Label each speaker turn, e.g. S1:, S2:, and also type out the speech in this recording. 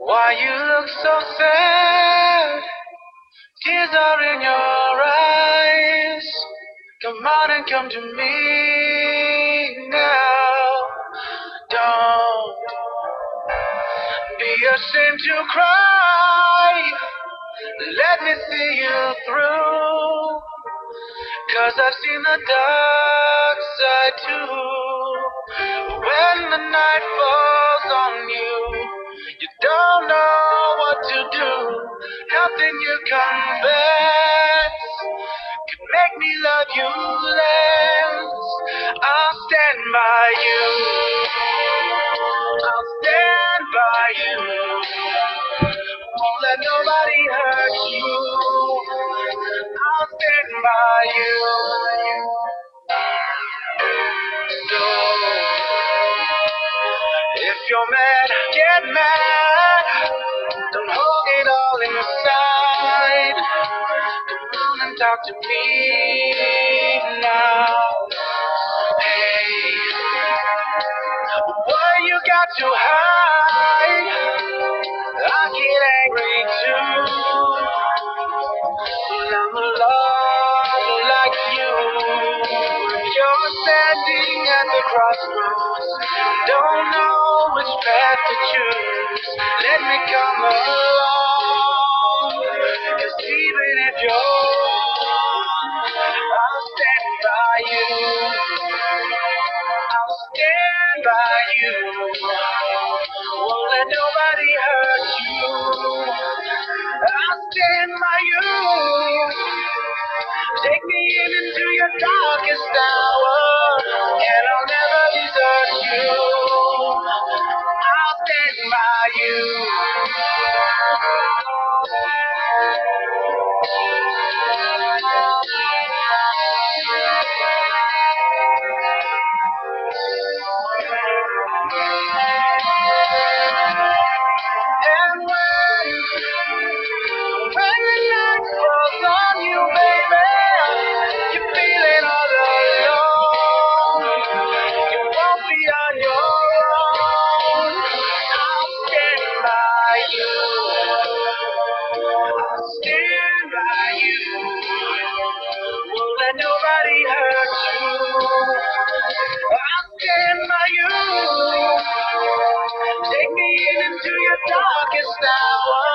S1: Why you look so sad? Tears are in your eyes. Come on and come to me now. Don't be ashamed to cry. Let me see you through. 'Cause I've seen the dark side too. When the night falls on you, you don't know what to do. Nothing you confess can make me love you less. I'll stand by you. I'll stand by you. Won't let nobody hurt you. I'll stand by you. So, if you're mad, get mad. Don't hold it all inside. Come on and talk to me now. Hey, what you got to hide? I get angry too. But I'm a lover like you. You're standing at the crossroads, don't know which path to choose. Let me come along, 'cause even if you're wrong, I'll stand by you. I'll stand by you. Won't let nobody hurt you. I'll stand by you. Take me into your darkest hour, and I'll never desert you. I'll stand by you. And when the night falls on you, baby, you're feeling all alone. You won't be on your own. I'll stand by you. I'll stand by you. Won't let nobody hurt you. I'll stand by you. Take me into your darkest hour,